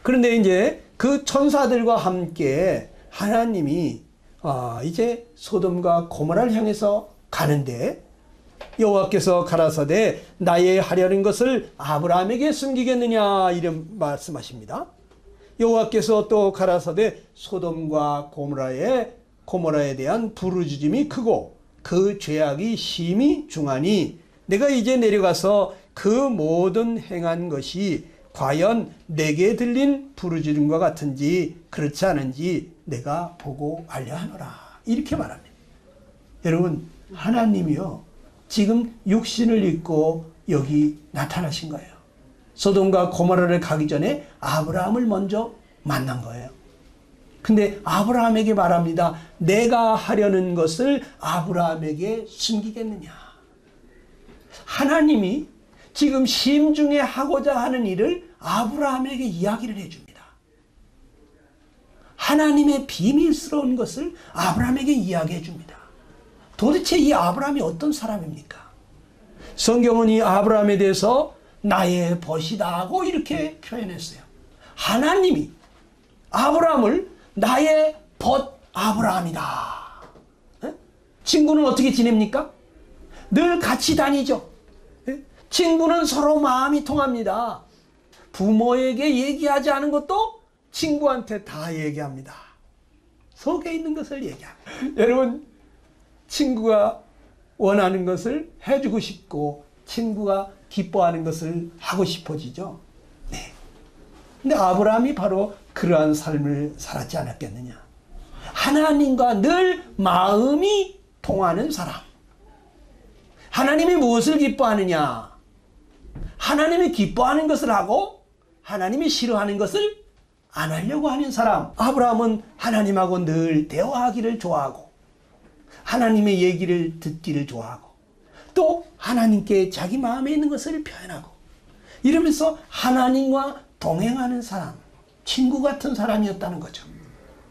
그런데 이제 그 천사들과 함께 하나님이 이제 소돔과 고모라를 향해서 가는데 여호와께서 가라사대 나의 하려는 것을 아브라함에게 숨기겠느냐 이런 말씀하십니다. 여호와께서 또 가라사대 소돔과 고모라에 대한 부르짖음이 크고 그 죄악이 심히 중하니 내가 이제 내려가서 그 모든 행한 것이 과연 내게 들린 부르짖음과 같은지 그렇지 않은지 내가 보고 알려하노라 이렇게 말합니다. 여러분 하나님이요 지금 육신을 입고 여기 나타나신 거예요. 소돔과 고모라를 가기 전에 아브라함을 먼저 만난 거예요. 근데 아브라함에게 말합니다. 내가 하려는 것을 아브라함에게 숨기겠느냐. 하나님이 지금 심중에 하고자 하는 일을 아브라함에게 이야기를 해줍니다. 하나님의 비밀스러운 것을 아브라함에게 이야기해 줍니다. 도대체 이 아브라함이 어떤 사람입니까? 성경은 이 아브라함에 대해서 나의 벗이다 하고 이렇게 표현했어요. 하나님이 아브라함을 나의 벗 아브라함이다. 친구는 어떻게 지냅니까? 늘 같이 다니죠. 친구는 서로 마음이 통합니다. 부모에게 얘기하지 않은 것도 친구한테 다 얘기합니다. 속에 있는 것을 얘기합니다. 여러분 친구가 원하는 것을 해주고 싶고 친구가 기뻐하는 것을 하고 싶어지죠. 네. 근데 아브라함이 바로 그러한 삶을 살았지 않았겠느냐. 하나님과 늘 마음이 통하는 사람. 하나님이 무엇을 기뻐하느냐. 하나님이 기뻐하는 것을 하고 하나님이 싫어하는 것을 안 하려고 하는 사람. 아브라함은 하나님하고 늘 대화하기를 좋아하고 하나님의 얘기를 듣기를 좋아하고 또 하나님께 자기 마음에 있는 것을 표현하고 이러면서 하나님과 동행하는 사람, 친구 같은 사람이었다는 거죠.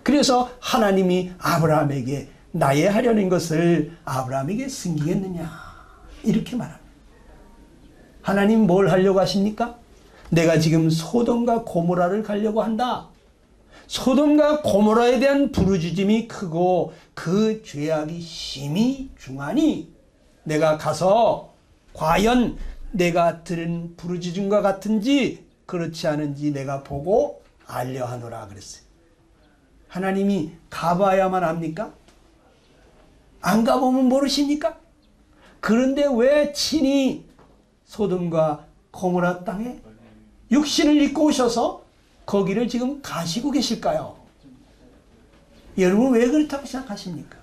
그래서 하나님이 아브라함에게 나의 하려는 것을 아브라함에게 숨기겠느냐 이렇게 말합니다. 하나님 뭘 하려고 하십니까? 내가 지금 소돔과 고모라를 가려고 한다. 소돔과 고모라에 대한 부르짖음이 크고 그 죄악이 심히 중하니 내가 가서 과연 내가 들은 부르짖음과 같은지 그렇지 않은지 내가 보고 알려하노라 그랬어요. 하나님이 가봐야만 합니까? 안 가보면 모르십니까? 그런데 왜 친히 소돔과 고모라 땅에 육신을 입고 오셔서 거기를 지금 가시고 계실까요? 여러분 왜 그렇다고 생각하십니까?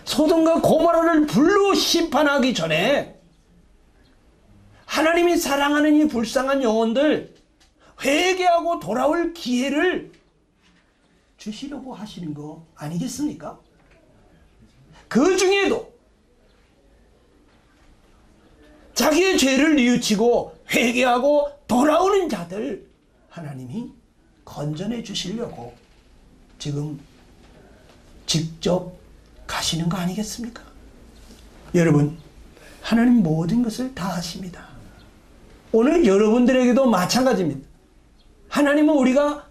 소돔과 고모라를 불로 심판하기 전에 하나님이 사랑하는 이 불쌍한 영혼들 회개하고 돌아올 기회를 주시려고 하시는 거 아니겠습니까? 그 중에도 자기의 죄를 뉘우치고 회개하고 돌아오는 자들 하나님이 건져내 주시려고 지금 직접 가시는 거 아니겠습니까? 여러분 하나님 모든 것을 다 아십니다. 오늘 여러분들에게도 마찬가지입니다. 하나님은 우리가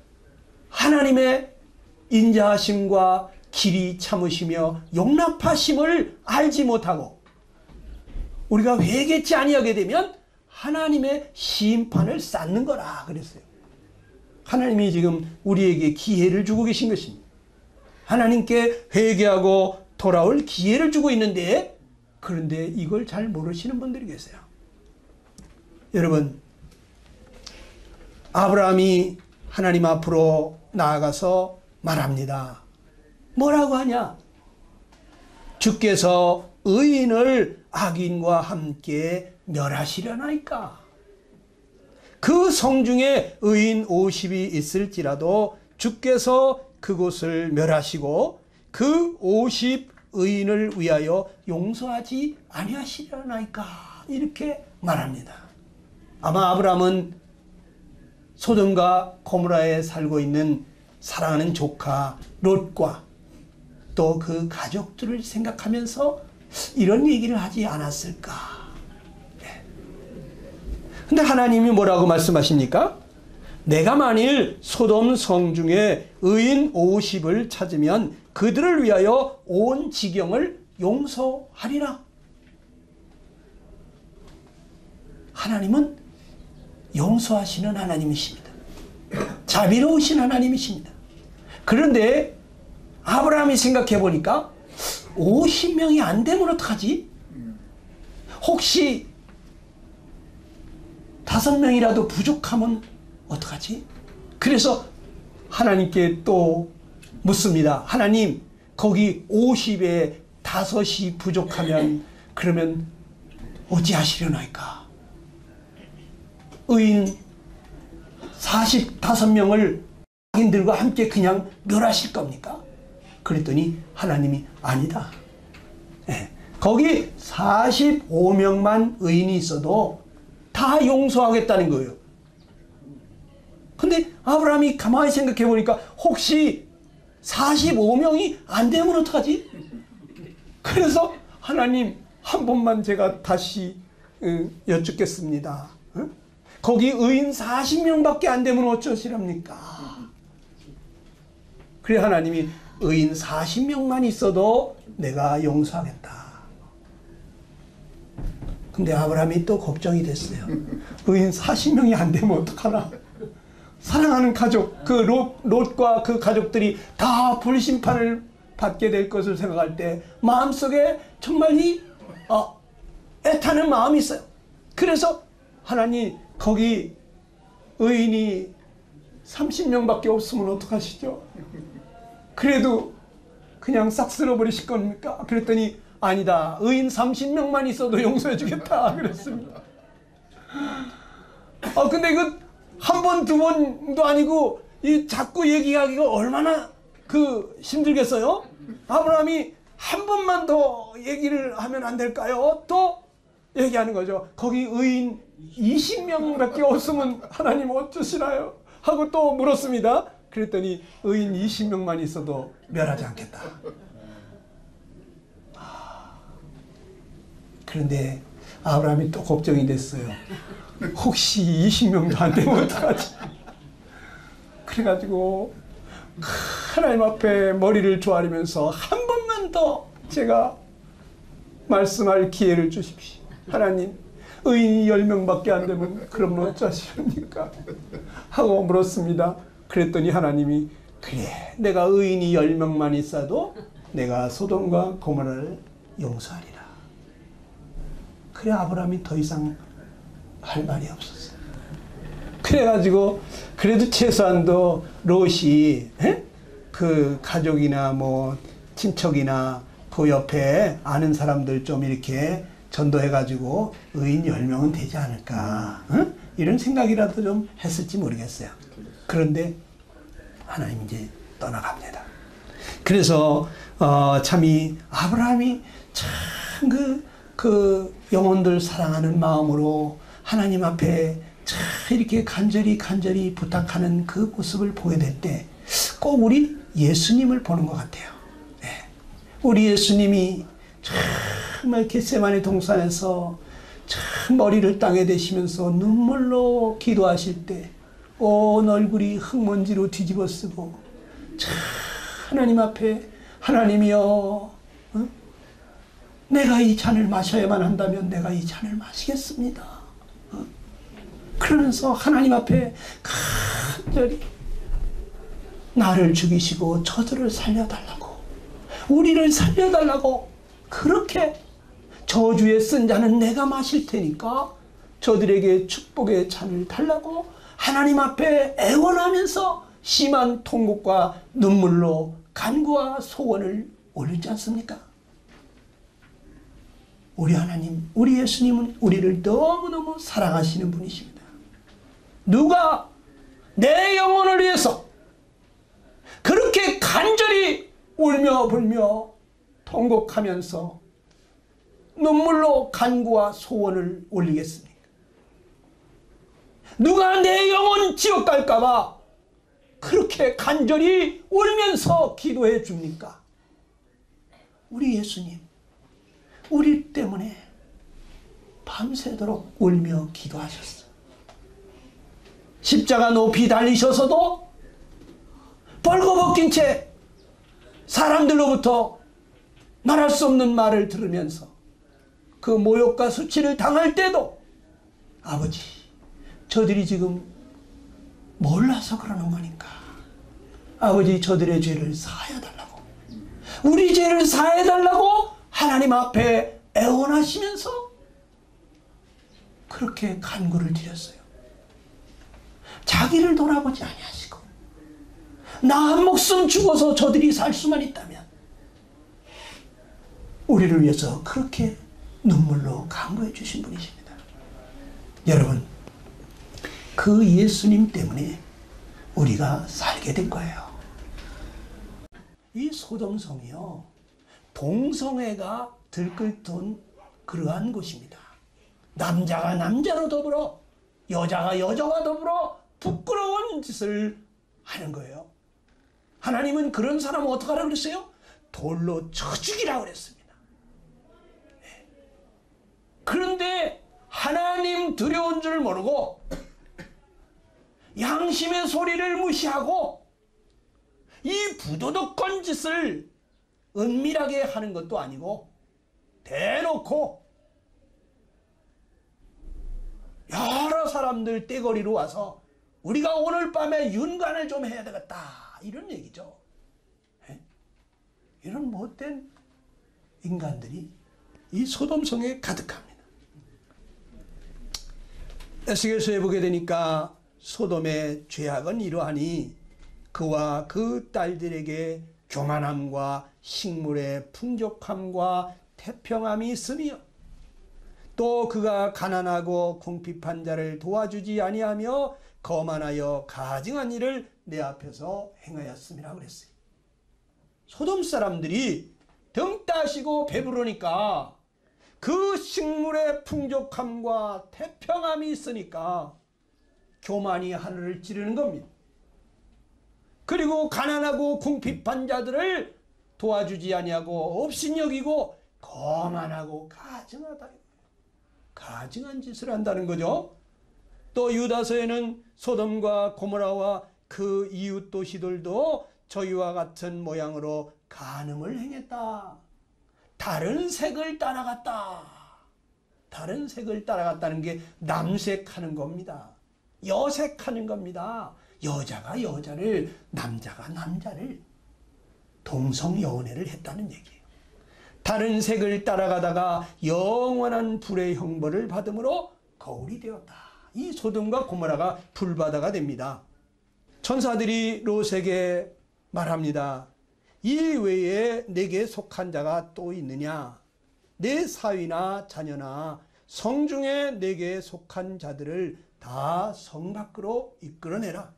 하나님의 인자하심과 길이 참으시며 용납하심을 알지 못하고 우리가 회개치 아니하게 되면 하나님의 심판을 쌓는 거라 그랬어요. 하나님이 지금 우리에게 기회를 주고 계신 것입니다. 하나님께 회개하고 돌아올 기회를 주고 있는데 그런데 이걸 잘 모르시는 분들이 계세요. 여러분 아브라함이 하나님 앞으로 나아가서 말합니다. 뭐라고 하냐? 주께서 의인을 악인과 함께 멸하시려나이까? 그 성중에 의인 50이 있을지라도 주께서 그곳을 멸하시고 그 50 의인을 위하여 용서하지 아니하시려나이까? 이렇게 말합니다. 아마 아브라함은 소돔과 고모라에 살고 있는 사랑하는 조카 롯과 또 그 가족들을 생각하면서 이런 얘기를 하지 않았을까? 근데 하나님이 뭐라고 말씀하십니까? 내가 만일 소돔 성 중에 의인 50을 찾으면 그들을 위하여 온 지경을 용서하리라. 하나님은 용서하시는 하나님이십니다. 자비로우신 하나님이십니다. 그런데 아브라함이 생각해 보니까 50명이 안 되면 어떡하지? 혹시 5명이라도 부족하면 어떡하지? 그래서 하나님께 또 묻습니다. 하나님, 거기 50에 5이 부족하면 그러면 어찌하시려나이까? 의인 45명을 자기들과 함께 그냥 멸하실 겁니까? 그랬더니 하나님이 아니다. 네. 거기 45명만 의인이 있어도 다 용서하겠다는 거예요. 근데 아브라함이 가만히 생각해 보니까 혹시 45명이 안 되면 어떡하지? 그래서 하나님 한 번만 제가 다시 여쭙겠습니다. 거기 의인 40명밖에 안 되면 어쩌시랍니까? 그래 하나님이 의인 40명만 있어도 내가 용서하겠다. 근데 아브라함이 또 걱정이 됐어요. 의인 40명이 안 되면 어떡하나? 사랑하는 가족, 그 롯과 그 가족들이 다 불심판을 받게 될 것을 생각할 때 마음속에 정말 애타는 마음이 있어요. 그래서 하나님 거기 의인이 30명밖에 없으면 어떡하시죠? 그래도 그냥 싹 쓸어버리실 겁니까? 그랬더니 아니다. 의인 30명만 있어도 용서해 주겠다. 그랬습니다. 근데 이거 한 번, 두 번도 아니고 이 자꾸 얘기하기가 얼마나 힘들겠어요? 아브라함이 한 번만 더 얘기를 하면 안 될까요? 또 얘기하는 거죠. 거기 의인 20명밖에 없으면 하나님 어쩌시나요? 하고 또 물었습니다. 그랬더니 의인 20명만 있어도 멸하지 않겠다. 그런데 아브라함이 또 걱정이 됐어요. 혹시 20명도 안 되면 어떡하지? 그래가지고 하나님 앞에 머리를 조아리면서 한 번만 더 제가 말씀할 기회를 주십시오. 하나님, 의인이 10명밖에 안 되면 그러면 어쩌시렵니까? 하고 물었습니다. 그랬더니 하나님이 그래, 내가 의인이 10명만 있어도 내가 소돔과 고모라를 용서하리라. 그래 아브라함이 더 이상 할 말이 없었어요. 그래가지고 그래도 최소한도 롯이 그 가족이나 뭐 친척이나 그 옆에 아는 사람들 좀 이렇게 전도해가지고 의인 10명은 되지 않을까, 이런 생각이라도 좀 했을지 모르겠어요. 그런데 하나님 이제 떠나갑니다. 그래서 참이 아브라함이 참 그 영혼들 사랑하는 마음으로 하나님 앞에 참 이렇게 간절히 부탁하는 그 모습을 보게 될 때 꼭 우리 예수님을 보는 것 같아요. 네. 우리 예수님이 정말 겟세마네 동산에서 참 머리를 땅에 대시면서 눈물로 기도하실 때 온 얼굴이 흙먼지로 뒤집어 쓰고 참 하나님 앞에 하나님이여, 내가 이 잔을 마셔야만 한다면 내가 이 잔을 마시겠습니다. 그러면서 하나님 앞에 간절히 나를 죽이시고 저들을 살려달라고, 우리를 살려달라고, 그렇게 저주에 쓴 잔은 내가 마실 테니까 저들에게 축복의 잔을 달라고 하나님 앞에 애원하면서 심한 통곡과 눈물로 간구와 소원을 올리지 않습니까? 우리 하나님, 우리 예수님은 우리를 너무너무 사랑하시는 분이십니다. 누가 내 영혼을 위해서 그렇게 간절히 울며 불며 통곡하면서 눈물로 간구와 소원을 올리겠습니까? 누가 내 영혼 지옥 갈까봐 그렇게 간절히 울면서 기도해 줍니까? 우리 예수님, 우리 때문에 밤새도록 울며 기도하셨어. 십자가 높이 달리셔서도 벌거벗긴 채 사람들로부터 말할 수 없는 말을 들으면서 그 모욕과 수치를 당할 때도 아버지, 저들이 지금 몰라서 그러는 거니까 아버지, 저들의 죄를 사하여달라고, 우리 죄를 사하여달라고 하나님 앞에 애원하시면서 그렇게 간구를 드렸어요. 자기를 돌아보지 아니하시고 나 한 목숨 죽어서 저들이 살 수만 있다면 우리를 위해서 그렇게 눈물로 간구해 주신 분이십니다. 여러분, 그 예수님 때문에 우리가 살게 된 거예요. 이 소돔성이요, 동성애가 들끓던 그러한 곳입니다. 남자가 남자로 더불어 여자가 여자와 더불어 부끄러운 짓을 하는 거예요. 하나님은 그런 사람을 어떻게 하라고 그랬어요? 돌로 쳐 죽이라고 그랬습니다. 네. 그런데 하나님 두려운 줄 모르고 양심의 소리를 무시하고 이 부도덕한 짓을 은밀하게 하는 것도 아니고 대놓고 여러 사람들 떼거리로 와서 우리가 오늘 밤에 윤관을 좀 해야 되겠다, 이런 얘기죠. 네? 이런 못된 인간들이 이 소돔성에 가득합니다. 에스겔서에 보게 되니까 소돔의 죄악은 이러하니 그와 그 딸들에게 교만함과 식물의 풍족함과 태평함이 있으며 또 그가 가난하고 궁핍한 자를 도와주지 아니하며 거만하여 가증한 일을 내 앞에서 행하였음이라고 그랬어요. 소돔 사람들이 등 따시고 배부르니까 그 식물의 풍족함과 태평함이 있으니까 교만이 하늘을 찌르는 겁니다. 그리고 가난하고 궁핍한 자들을 도와주지 아니하고 업신여기고 거만하고 가증하다. 가증한 짓을 한다는 거죠. 또 유다서에는 소돔과 고모라와 그 이웃 도시들도 저희와 같은 모양으로 간음을 행했다. 다른 색을 따라갔다. 다른 색을 따라갔다는 게 남색하는 겁니다. 여색하는 겁니다. 여자가 여자를, 남자가 남자를 동성연애를 했다는 얘기예요. 다른 색을 따라가다가 영원한 불의 형벌을 받음으로 거울이 되었다. 이 소돔과 고모라가 불바다가 됩니다. 천사들이 롯에게 말합니다. 이 외에 내게 속한 자가 또 있느냐? 내 사위나 자녀나 성중에 내게 속한 자들을 다 성 밖으로 이끌어내라.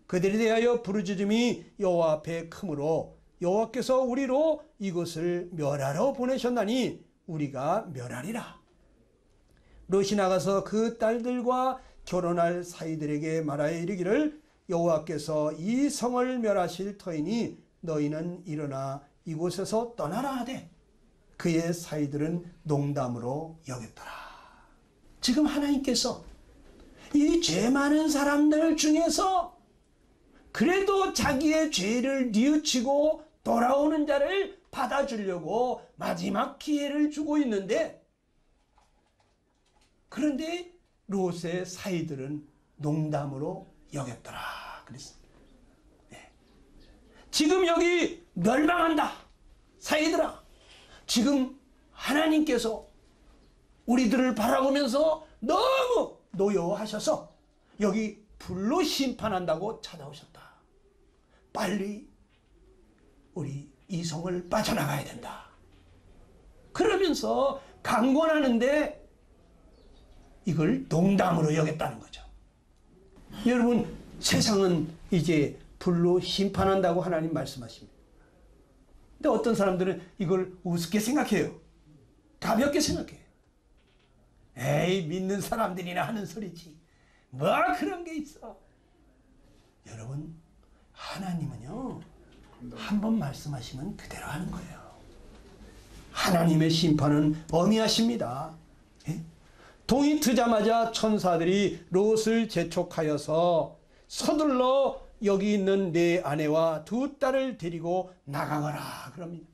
그들에 대하여 부르짖음이 여호와 앞에 크므로 여호와께서 우리로 이곳을 멸하러 보내셨나니 우리가 멸하리라. 롯이 나가서 그 딸들과 결혼할 사이들에게 말하여 이르기를 여호와께서 이 성을 멸하실 터이니 너희는 일어나 이곳에서 떠나라 하되 그의 사이들은 농담으로 여겼더라. 지금 하나님께서 이 죄 많은 사람들 중에서 그래도 자기의 죄를 뉘우치고 돌아오는 자를 받아주려고 마지막 기회를 주고 있는데, 그런데 롯의 사이들은 농담으로 여겼더라 그랬습니다. 네. 지금 여기 멸망한다. 사이들아, 지금 하나님께서 우리들을 바라보면서 너무 노여워하셔서 여기 불로 심판한다고 찾아오셨다. 빨리 우리 이 성을 빠져나가야 된다. 그러면서 강권하는데 이걸 농담으로 여겼다는 거죠. 여러분, 세상은 이제 불로 심판한다고 하나님 말씀하십니다. 근데 어떤 사람들은 이걸 우습게 생각해요. 가볍게 생각해요. 에이, 믿는 사람들이나 하는 소리지. 뭐 그런 게 있어. 여러분, 하나님은요, 한 번 말씀하시면 그대로 하는 거예요. 하나님의 심판은 엄히하십니다. 예? 동이 트자마자 천사들이 롯을 재촉하여서 서둘러 여기 있는 내 아내와 두 딸을 데리고 나가거라 그럽니다.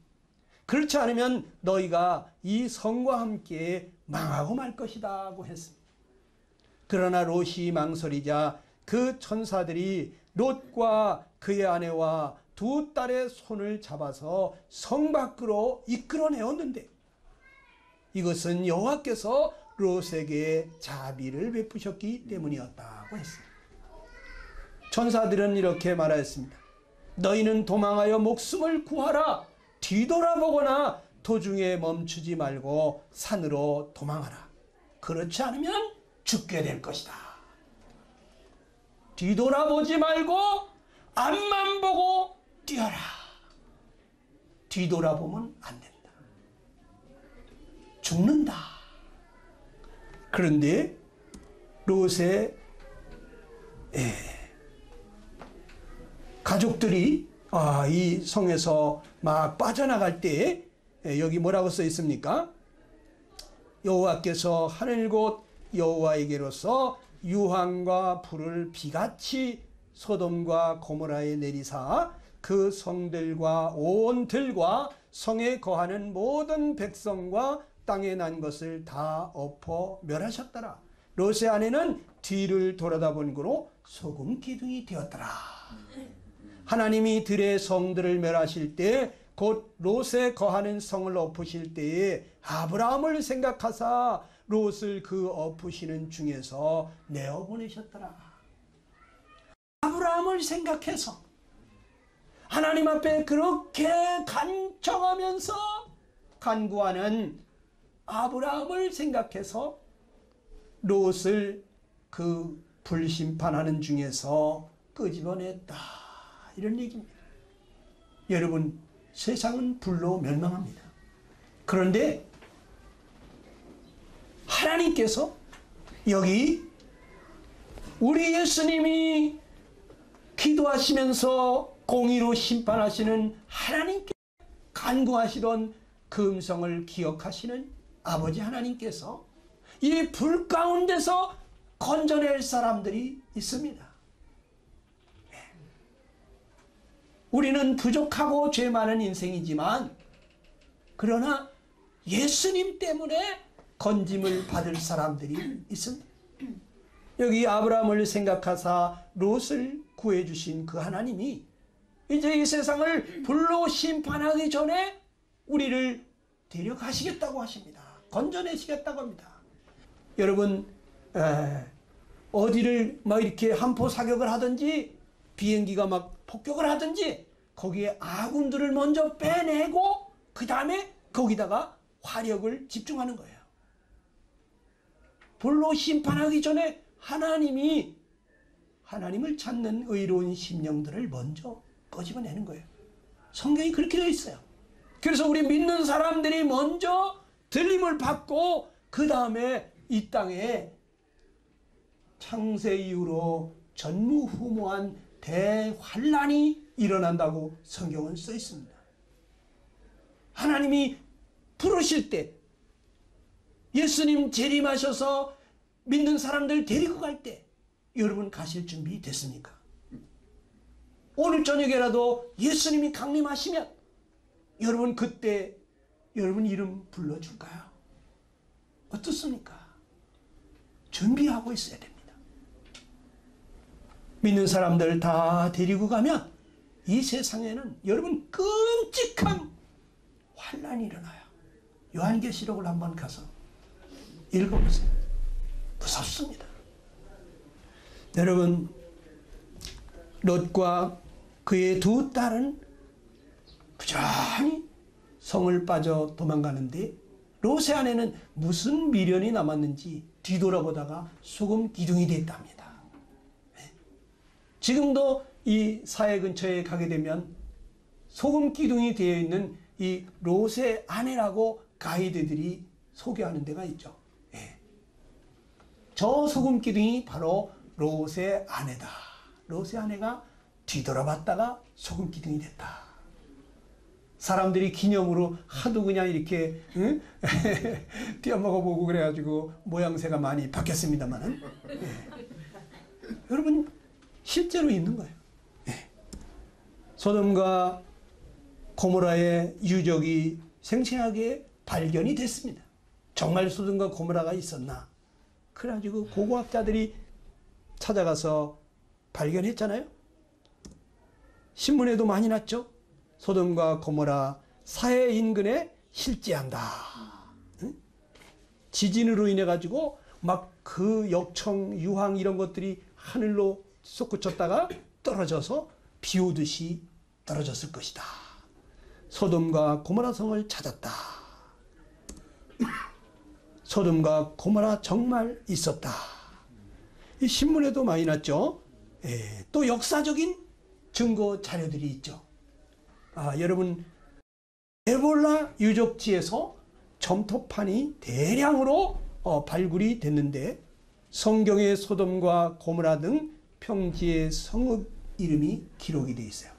그렇지 않으면 너희가 이 성과 함께 망하고 말 것이다 고 했습니다. 그러나 롯이 망설이자 그 천사들이 롯과 그의 아내와 두 딸의 손을 잡아서 성 밖으로 이끌어내었는데 이것은 여호와께서 롯에게 자비를 베푸셨기 때문이었다고 했습니다. 천사들은 이렇게 말하였습니다. 너희는 도망하여 목숨을 구하라. 뒤돌아보거나 도중에 멈추지 말고 산으로 도망하라. 그렇지 않으면 죽게 될 것이다. 뒤돌아보지 말고 앞만 보고 뛰어라. 뒤돌아보면 안 된다. 죽는다. 그런데 롯의 가족들이 이 성에서 막 빠져나갈 때 여기 뭐라고 써 있습니까? 여호와께서 하늘 곳 여호와에게로서 유황과 불을 비같이 소돔과 고모라에 내리사 그 성들과 온 들과 성에 거하는 모든 백성과 땅에 난 것을 다 엎어 멸하셨더라. 롯의 아내는 뒤를 돌아다본 거로 소금 기둥이 되었더라. 하나님이 들의 성들을 멸하실 때 곧 롯에 거하는 성을 엎으실 때에 아브라함을 생각하사 롯을 그 엎으시는 중에서 내어보내셨더라. 아브라함을 생각해서 하나님 앞에 그렇게 간청하면서 간구하는 아브라함을 생각해서 롯을 그 불심판하는 중에서 끄집어냈다. 이런 얘기입니다. 여러분, 세상은 불로 멸망합니다. 그런데 하나님께서 여기 우리 예수님이 기도하시면서 공의로 심판하시는 하나님께 간구하시던 그 음성을 기억하시는 아버지 하나님께서 이 불 가운데서 건져낼 사람들이 있습니다. 우리는 부족하고 죄 많은 인생이지만 그러나 예수님 때문에 건짐을 받을 사람들이 있습니다. 여기 아브라함을 생각하사 롯을 구해주신 그 하나님이 이제 이 세상을 불로 심판하기 전에 우리를 데려가시겠다고 하십니다. 건져내시겠다고 합니다. 여러분, 어디를 막 이렇게 함포 사격을 하든지 비행기가 막 폭격을 하든지 거기에 아군들을 먼저 빼내고 그 다음에 거기다가 화력을 집중하는 거예요. 불로 심판하기 전에 하나님이 하나님을 찾는 의로운 심령들을 먼저 끄집어내는 거예요. 성경이 그렇게 되어 있어요. 그래서 우리 믿는 사람들이 먼저 들림을 받고 그 다음에 이 땅에 창세 이후로 전무후무한 대환란이 일어난다고 성경은 써 있습니다. 하나님이 부르실 때 예수님 재림하셔서 믿는 사람들 데리고 갈 때 여러분 가실 준비 됐습니까? 오늘 저녁에라도 예수님이 강림하시면 여러분 그때 여러분 이름 불러줄까요? 어떻습니까? 준비하고 있어야 됩니다. 믿는 사람들 다 데리고 가면 이 세상에는 여러분 끔찍한 환란이 일어나요. 요한계시록을 한번 가서 읽어보세요. 무섭습니다. 여러분, 롯과 그의 두 딸은 부지런히 성을 빠져 도망가는데 롯의 아내는 무슨 미련이 남았는지 뒤돌아보다가 소금 기둥이 됐답니다. 지금도 이 사해 근처에 가게 되면 소금 기둥이 되어 있는 이 롯의 아내라고 가이드들이 소개하는 데가 있죠. 저 소금 기둥이 바로 롯의 아내다. 롯의 아내가 뒤돌아봤다가 소금 기둥이 됐다. 사람들이 기념으로 하도 그냥 이렇게 응? 띄어먹어보고 그래가지고 모양새가 많이 바뀌었습니다만 여러분 실제로 있는 거예요. 소돔과 고모라의 유적이 생생하게 발견이 됐습니다. 정말 소돔과 고모라가 있었나? 그래가지고 고고학자들이 찾아가서 발견했잖아요. 신문에도 많이 났죠. 소돔과 고모라 사해 인근에 실재한다. 응? 지진으로 인해 가지고 막 그 역청 유황 이런 것들이 하늘로 솟구쳤다가 떨어져서 비 오듯이 떨어졌을 것이다. 소돔과 고모라 성을 찾았다. 소돔과 고모라 정말 있었다. 이 신문에도 많이 났죠. 또 역사적인 증거 자료들이 있죠. 여러분 에볼라 유적지에서 점토판이 대량으로 발굴이 됐는데 성경의 소돔과 고모라 등 평지의 성읍 이름이 기록이 되어 있어요.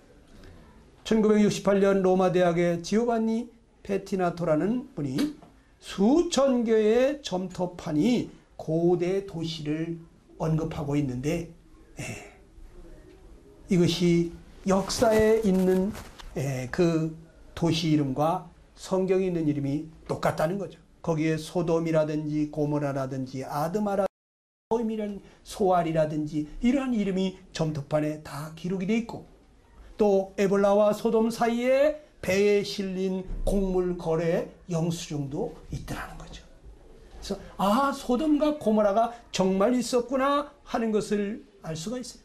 1968년 로마 대학의 지오반니 페티나토라는 분이 수천 개의 점토판이 고대 도시를 언급하고 있는데 이것이 역사에 있는 그 도시 이름과 성경에 있는 이름이 똑같다는 거죠. 거기에 소돔이라든지 고모라라든지 아드마라든지 소알이라든지 이러한 이름이 점토판에 다 기록이 되어 있고 또 에볼라와 소돔 사이에 배에 실린 곡물 거래 영수증도 있더라는 거죠. 그래서 소돔과 고모라가 정말 있었구나 하는 것을 알 수가 있어요.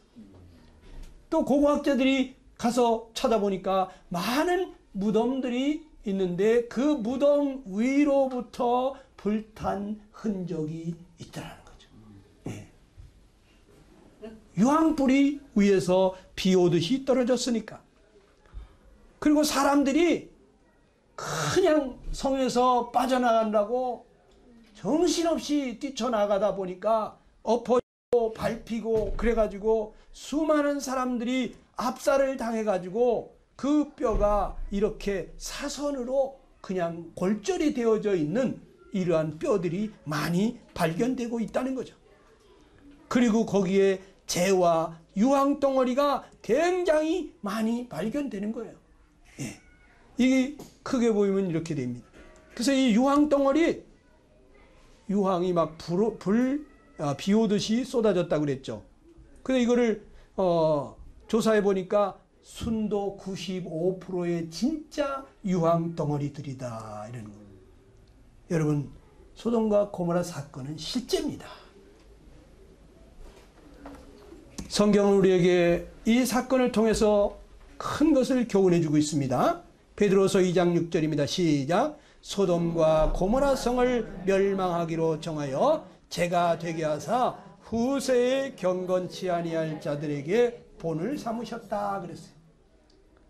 또 고고학자들이 가서 찾아보니까 많은 무덤들이 있는데 그 무덤 위로부터 불탄 흔적이 있더라는 거죠. 유황불이 위에서 비 오듯이 떨어졌으니까. 그리고 사람들이 그냥 성에서 빠져나간다고 정신없이 뛰쳐나가다 보니까 엎어지고 밟히고 그래가지고 수많은 사람들이 압살을 당해가지고 그 뼈가 이렇게 사선으로 그냥 골절이 되어져 있는 이러한 뼈들이 많이 발견되고 있다는 거죠. 그리고 거기에 재와 유황덩어리가 굉장히 많이 발견되는 거예요. 이게 크게 보이면 이렇게 됩니다. 그래서 이 유황덩어리, 유황이 막 비 오듯이 쏟아졌다고 그랬죠. 근데 이거를 조사해 보니까 순도 95%의 진짜 유황덩어리들이다 이런 거예요. 여러분 소돔과 고모라 사건은 실제입니다. 성경은 우리에게 이 사건을 통해서 큰 것을 교훈해 주고 있습니다. 베드로서 2장 6절입니다. 시작. 소돔과 고모라 성을 멸망하기로 정하여 제가 되게 하사 후세에 경건치 아니할 자들에게 본을 삼으셨다 그랬어요.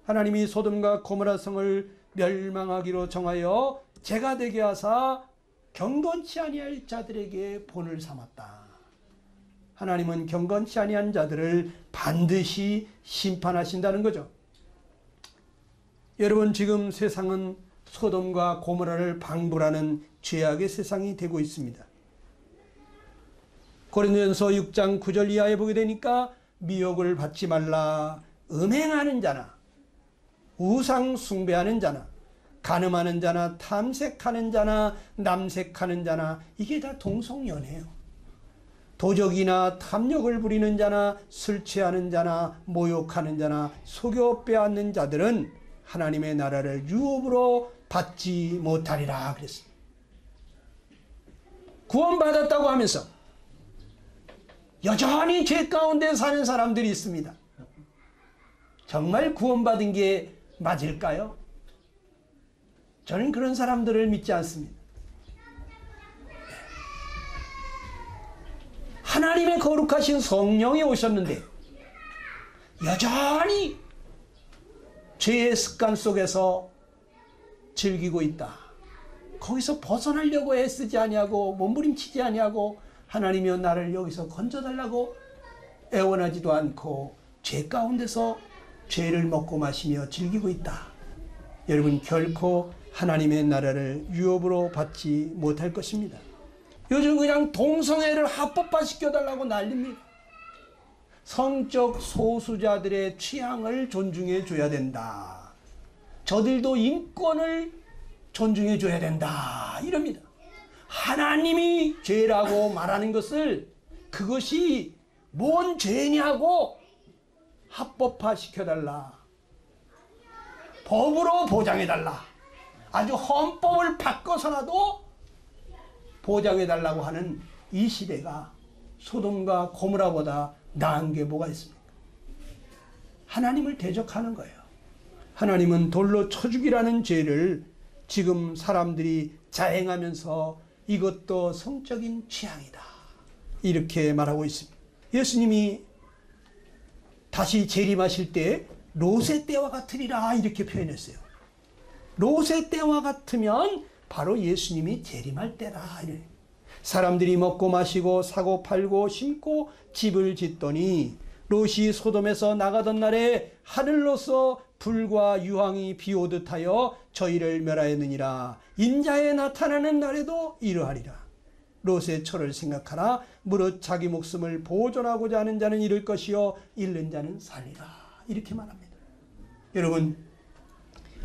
하나님이 소돔과 고모라 성을 멸망하기로 정하여 제가 되게 하사 경건치 아니할 자들에게 본을 삼았다. 하나님은 경건치 아니한 자들을 반드시 심판하신다는 거죠. 여러분 지금 세상은 소돔과 고모라를 방불하는 죄악의 세상이 되고 있습니다. 고린도전서 6장 9절 이하에 보게 되니까 미혹을 받지 말라. 음행하는 자나 우상 숭배하는 자나 간음하는 자나 탐색하는 자나 남색하는 자나 이게 다 동성연애예요. 도적이나 탐욕을 부리는 자나 술 취하는 자나 모욕하는 자나 속여 빼앗는 자들은 하나님의 나라를 유업으로 받지 못하리라 그랬습니다. 구원받았다고 하면서 여전히 죄 가운데 사는 사람들이 있습니다. 정말 구원받은 게 맞을까요? 저는 그런 사람들을 믿지 않습니다. 하나님의 거룩하신 성령이 오셨는데 여전히 죄의 습관 속에서 즐기고 있다. 거기서 벗어나려고 애쓰지 아니하고 몸부림치지 아니하고 하나님이여 나를 여기서 건져달라고 애원하지도 않고 죄 가운데서 죄를 먹고 마시며 즐기고 있다. 여러분 결코 하나님의 나라를 유업으로 받지 못할 것입니다. 요즘 그냥 동성애를 합법화시켜달라고 난립니다. 성적 소수자들의 취향을 존중해 줘야 된다. 저들도 인권을 존중해 줘야 된다. 이럽니다. 하나님이 죄라고 말하는 것을 그것이 뭔 죄냐고 합법화시켜달라. 법으로 보장해달라. 아주 헌법을 바꿔서라도 보장해달라고 하는 이 시대가 소돔과 고모라보다 나은 게 뭐가 있습니까? 하나님을 대적하는 거예요. 하나님은 돌로 쳐 죽이라는 죄를 지금 사람들이 자행하면서 이것도 성적인 취향이다. 이렇게 말하고 있습니다. 예수님이 다시 재림하실 때 롯의 때와 같으리라 이렇게 표현했어요. 롯의 때와 같으면 바로 예수님이 재림할 때라. 사람들이 먹고 마시고 사고 팔고 심고 집을 짓더니 롯이 소돔에서 나가던 날에 하늘로서 불과 유황이 비오듯 하여 저희를 멸하였느니라. 인자에 나타나는 날에도 이러하리라. 롯의 처를 생각하라. 무릇 자기 목숨을 보존하고자 하는 자는 잃을 것이요 잃는 자는 살리라. 이렇게 말합니다. 여러분,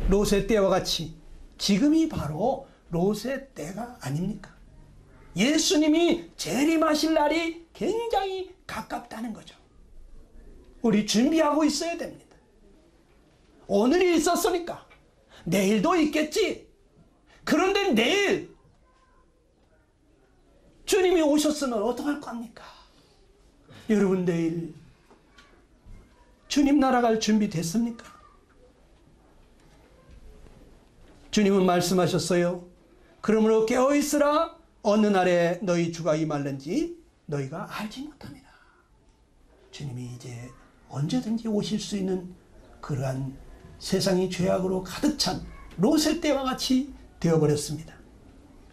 롯의 때와 같이 지금이 바로 롯의 때가 아닙니까? 예수님이 재림하실 날이 굉장히 가깝다는 거죠. 우리 준비하고 있어야 됩니다. 오늘이 있었으니까 내일도 있겠지. 그런데 내일 주님이 오셨으면 어떡할 겁니까? 여러분 내일 주님 나라 갈 준비 됐습니까? 주님은 말씀하셨어요. 그러므로 깨어있으라. 어느 날에 너희 주가 임할는지 너희가 알지 못합니다. 주님이 이제 언제든지 오실 수 있는 그러한 세상이 죄악으로 가득 찬 롯의 때와 같이 되어버렸습니다.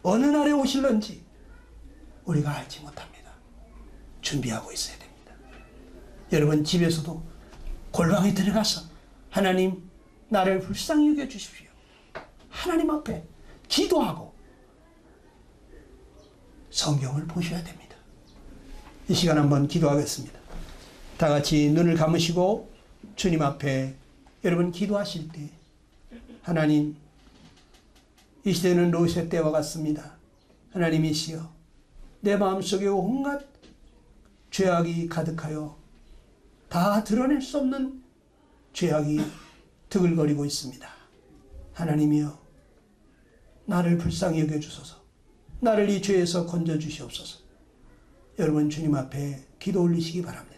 어느 날에 오실는지 우리가 알지 못합니다. 준비하고 있어야 됩니다. 여러분 집에서도 골방에 들어가서 하나님 나를 불쌍히 여겨주십시오. 하나님 앞에 기도하고 성경을 보셔야 됩니다. 이 시간 한번 기도하겠습니다. 다 같이 눈을 감으시고 주님 앞에 여러분 기도하실 때 하나님 이 시대는 롯의 때와 같습니다. 하나님이시여 내 마음속에 온갖 죄악이 가득하여 다 드러낼 수 없는 죄악이 드글거리고 있습니다. 하나님이여 나를 불쌍히 여겨주소서. 나를 이 죄에서 건져주시옵소서. 여러분 주님 앞에 기도 올리시기 바랍니다.